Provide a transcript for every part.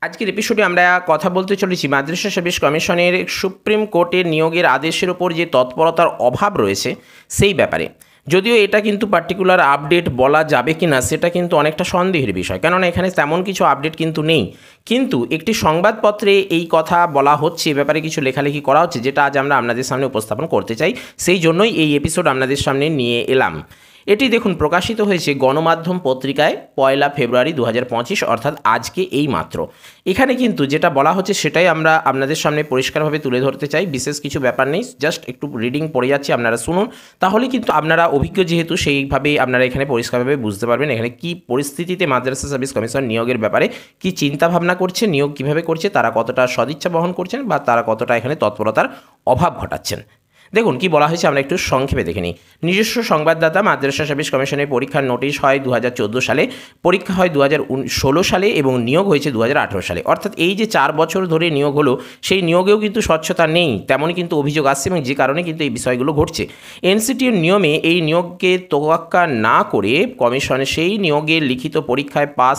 আজকের এপিসোডে আমরা কথা বলতে চলেছি মাদ্রাসা সার্ভিস কমিশনের সুপ্রিম কোর্টের নিয়োগের আদেশের ওপর যে তৎপরতার অভাব রয়েছে সেই ব্যাপারে। যদিও এটা কিন্তু পার্টিকুলার আপডেট বলা যাবে কি না সেটা কিন্তু অনেকটা সন্দেহের বিষয়, কেননা এখানে তেমন কিছু আপডেট কিন্তু নেই। কিন্তু একটি সংবাদপত্রে এই কথা বলা হচ্ছে, এ ব্যাপারে কিছু লেখালেখি করা হচ্ছে, যেটা আজ আমরা আপনাদের সামনে উপস্থাপন করতে চাই। সেই জন্যই এই এপিসোড আপনাদের সামনে নিয়ে এলাম। এটি দেখুন প্রকাশিত হয়েছে গণমাধ্যম পত্রিকায় 1 ফেব্রুয়ারি 2025, অর্থাৎ আজকে এই মাত্র। এখানে কিন্তু যেটা বলা হচ্ছে সেটাই আমরা আপনাদের সামনে পরিষ্কারভাবে তুলে ধরতে চাই। বিশেষ কিছু ব্যাপার নেই, জাস্ট একটু রিডিং পড়ে যাচ্ছি, আপনারা শুনুন। তাহলে কিন্তু আপনারা অভিজ্ঞ যেহেতু, সেইভাবেই আপনারা এখানে পরিষ্কারভাবে বুঝতে পারবেন এখানে কী পরিস্থিতিতে মাদ্রাসা সার্ভিস কমিশন নিয়োগের ব্যাপারে কী চিন্তাভাবনা করছে, নিয়োগ কীভাবে করছে, তারা কতটা সদিচ্ছা বহন করছেন বা তারা কতটা এখানে তৎপরতার অভাব ঘটাচ্ছেন। দেখুন কি বলা হয়েছে, আমরা একটু সংক্ষেপে দেখে নিই। নিজস্ব সংবাদদাতা, মাদ্রাসা সার্ভিস কমিশনের পরীক্ষার নোটিশ হয় 2014 সালে, পরীক্ষা হয় 2016 সালে এবং নিয়োগ হয়েছে 2018 সালে। অর্থাৎ এই যে 4 বছর ধরে নিয়োগ হলো, সেই নিয়োগেও কিন্তু স্বচ্ছতা নেই, তেমনই কিন্তু অভিযোগ আসছে এবং যে কারণে কিন্তু এই বিষয়গুলো ঘটছে। এনসিটির নিয়মে এই নিয়োগকে তোয়াক্কা না করে কমিশন সেই নিয়োগের লিখিত পরীক্ষায় পাস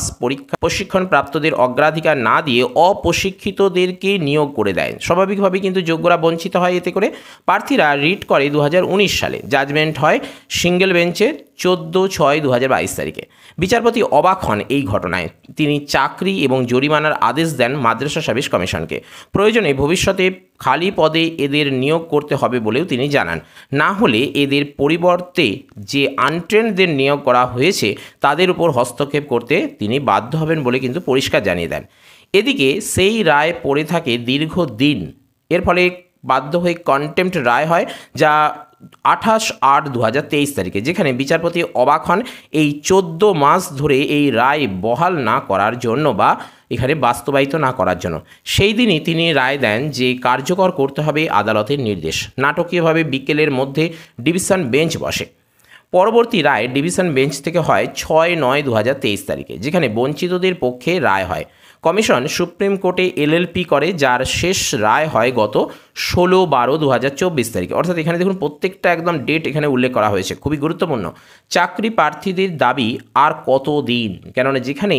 প্রশিক্ষণ প্রাপ্তদের অগ্রাধিকার না দিয়ে অপ্রশিক্ষিতদেরকে নিয়োগ করে দেয়। স্বাভাবিকভাবে কিন্তু যোগ্যরা বঞ্চিত হয়। এতে করে প্রার্থীরা রিট করে 2019 সালে, জাজমেন্ট হয় সিঙ্গেল বেঞ্চে 14/6/2022 তারিখে। বিচারপতি অবাক হন এই ঘটনায়। তিনি চাকরি এবং জরিমানার আদেশ দেন মাদ্রাসা সার্ভিস কমিশনকে। প্রয়োজনে ভবিষ্যতে খালি পদে এদের নিয়োগ করতে হবে বলেও তিনি জানান। না হলে এদের পরিবর্তে যে আনট্রেন্ডদের নিয়োগ করা হয়েছে তাদের উপর হস্তক্ষেপ করতে তিনি বাধ্য হবেন বলে কিন্তু পরিষ্কার জানিয়ে দেন। এদিকে সেই রায় পড়ে থাকে দীর্ঘদিন। এর ফলে বাধ্য হয়ে কন্টেম্প্ট রায় হয়, যা 28/8/2023 তারিখে, যেখানে বিচারপতি অবাক হন এই 14 মাস ধরে এই রায় বহাল না করার জন্য বা এখানে বাস্তবায়িত না করার জন্য। সেই দিনই তিনি রায় দেন যে কার্যকর করতে হবে আদালতের নির্দেশ। নাটকীয়ভাবে বিকেলের মধ্যে ডিভিশন বেঞ্চ বসে। পরবর্তী রায় ডিভিশন বেঞ্চ থেকে হয় 6/9/2023 তারিখে, যেখানে বঞ্চিতদের পক্ষে রায় হয়। কমিশন সুপ্রিম কোর্টে এলএলপি করে, যার শেষ রায় হয় গত 16/12/2024 তারিখে। অর্থাৎ এখানে দেখুন প্রত্যেকটা একদম ডেট এখানে উল্লেখ করা হয়েছে, খুবই গুরুত্বপূর্ণ। চাকরি প্রার্থীদের দাবি আর কতদিন, কেননা যেখানে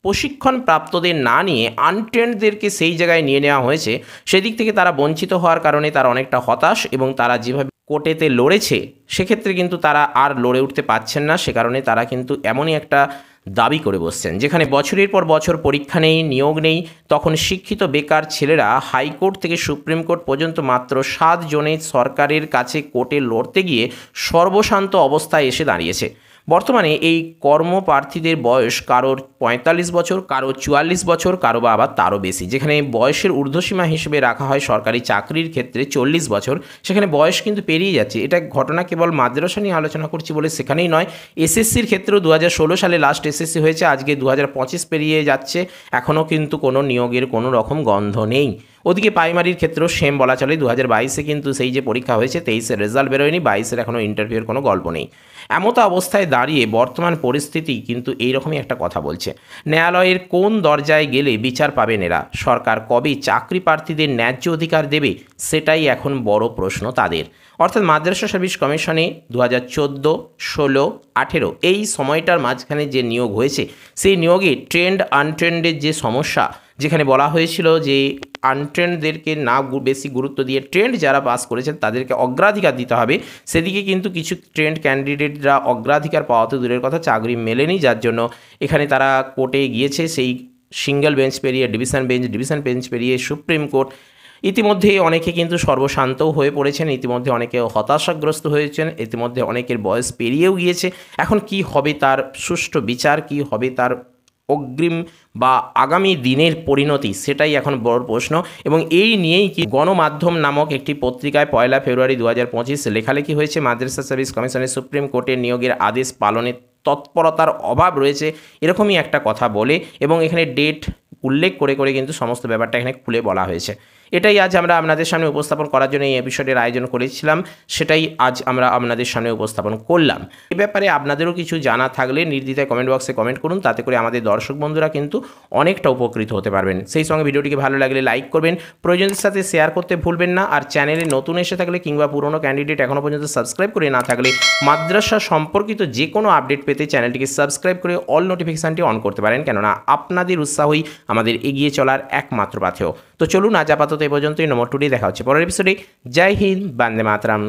প্রশিক্ষণ প্রাপ্তদের না নিয়ে আনট্রেন্ডদেরকে সেই জায়গায় নিয়ে নেওয়া হয়েছে, সেদিক থেকে তারা বঞ্চিত হওয়ার কারণে তারা অনেকটা হতাশ এবং তারা যেভাবে কোর্টেতে লড়েছে সেক্ষেত্রে কিন্তু তারা আর লড়ে উঠতে পারছেন না। সে কারণে তারা কিন্তু এমনই একটা দাবি করে বসছেন, যেখানে বছরের পর বছর পরীক্ষা নেই, নিয়োগ নেই, তখন শিক্ষিত বেকার ছেলেরা হাইকোর্ট থেকে সুপ্রিম কোর্ট পর্যন্ত মাত্র 7 জনে সরকারের কাছে কোর্টে লড়তে গিয়ে সর্বশান্ত অবস্থায় এসে দাঁড়িয়েছে। বর্তমানে এই কর্মপ্রার্থীদের বয়স কারোর 45 বছর, কারো 44 বছর, কারো বা আবার তারও বেশি। যেখানে বয়সের ঊর্ধ্বসীমা হিসেবে রাখা হয় সরকারি চাকরির ক্ষেত্রে 40 বছর, সেখানে বয়স কিন্তু পেরিয়ে যাচ্ছে। এটা ঘটনা কেবল মাদ্রাসা নিয়ে আলোচনা করছি বলে সেখানেই নয়, এসএসসির ক্ষেত্রেও 2016 সালে লাস্ট এসএসসি হয়েছে, আজকে 2025 পেরিয়ে যাচ্ছে, এখনও কিন্তু কোনো নিয়োগের কোনো রকম গন্ধ নেই। ওদিকে প্রাইমারির ক্ষেত্রেও সেম বলা চলে। 2022-এ কিন্তু সেই যে পরীক্ষা হয়েছে, 23-এর রেজাল্ট বেরোয়নি, 22-এর এখনও ইন্টারভিউয়ের কোনো গল্প নেই। এমতো অবস্থায় দাঁড়িয়ে বর্তমান পরিস্থিতি কিন্তু এইরকমই একটা কথা বলছে। ন্যায়ালয়ের কোন দরজায় গেলে বিচার পাবেন এরা? সরকার কবে চাকরি প্রার্থীদের ন্যায্য অধিকার দেবে, সেটাই এখন বড় প্রশ্ন তাদের। অর্থাৎ মাদ্রাসা সার্ভিস কমিশনে 2014, 16, 18 এই সময়টার মাঝখানে যে নিয়োগ হয়েছে, সেই নিয়োগে ট্রেন্ড আনট্রেন্ডের যে সমস্যা, যেখানে বলা হয়েছিল যে আনট্রেন্ডদেরকে না বেশি গুরুত্ব দিয়ে ট্রেন্ড যারা পাস করেছেন তাদেরকে অগ্রাধিকার দিতে হবে, সেদিকে কিন্তু কিছু ট্রেন্ড ক্যান্ডিডেটরা অগ্রাধিকার পাওয়াতে দূরের কথা চাকরি মেলেনি, যার জন্য এখানে তারা কোর্টে গিয়েছে। সেই সিঙ্গেল বেঞ্চ পেরিয়ে ডিভিশন বেঞ্চ পেরিয়ে সুপ্রিম কোর্ট। ইতিমধ্যে অনেকে কিন্তু সর্বশান্তও হয়ে পড়েছেন, ইতিমধ্যে অনেকে হতাশাগ্রস্ত হয়েছেন, ইতিমধ্যে অনেকের বয়স পেরিয়েও গিয়েছে। এখন কি হবে তার সুষ্ঠু বিচার, কি হবে তার অগ্রিম বা আগামী দিনের পরিণতি, সেটাই এখন বড় প্রশ্ন। এবং এই নিয়েই কি গণমাধ্যম নামক একটি পত্রিকায় 1 ফেব্রুয়ারি 2025 লেখালেখি হয়েছে, মাদ্রাসা সার্ভিস কমিশনের সুপ্রিম কোর্টের নিয়োগের আদেশ পালনে তৎপরতার অভাব রয়েছে, এরকমই একটা কথা বলে এবং এখানে ডেট উল্লেখ করে করে কিন্তু সমস্ত ব্যাপারটা এখানে খুলে বলা হয়েছে। এটাই আজ আমরা আপনাদের সামনে উপস্থাপন করার জন্য এই এপিসোডের আয়োজন করেছিলাম, সেটাই আজ আমরা আপনাদের সামনে উপস্থাপন করলাম। এ ব্যাপারে আপনাদেরও কিছু জানা থাকলে নির্দ্বিধায় কমেন্ট বক্সে কমেন্ট করুন, তাতে করে আমাদের দর্শক বন্ধুরা কিন্তু অনেকটা উপকৃত হতে পারবেন। সেই সঙ্গে ভিডিওটিকে ভালো লাগলে লাইক করবেন, প্রয়োজনের সাথে শেয়ার করতে ভুলবেন না। আর চ্যানেলে নতুন এসে থাকলে কিংবা পুরনো ক্যান্ডিডেট এখনও পর্যন্ত সাবস্ক্রাইব করে না থাকলে মাদ্রাসা সম্পর্কিত যে কোনো আপডেট পেতে চ্যানেলটিকে সাবস্ক্রাইব করে অল নোটিফিকেশানটি অন করতে পারেন, কেননা আপনাদের উৎসাহই আমাদের এগিয়ে চলার একমাত্র পাথেয়। তো চলুন আজ আপাতত এ পর্যন্তই। নমো টুডে, দেখা হচ্ছে পরের এপিসোডে। জয় হিন্দ, বন্দে মাতরম।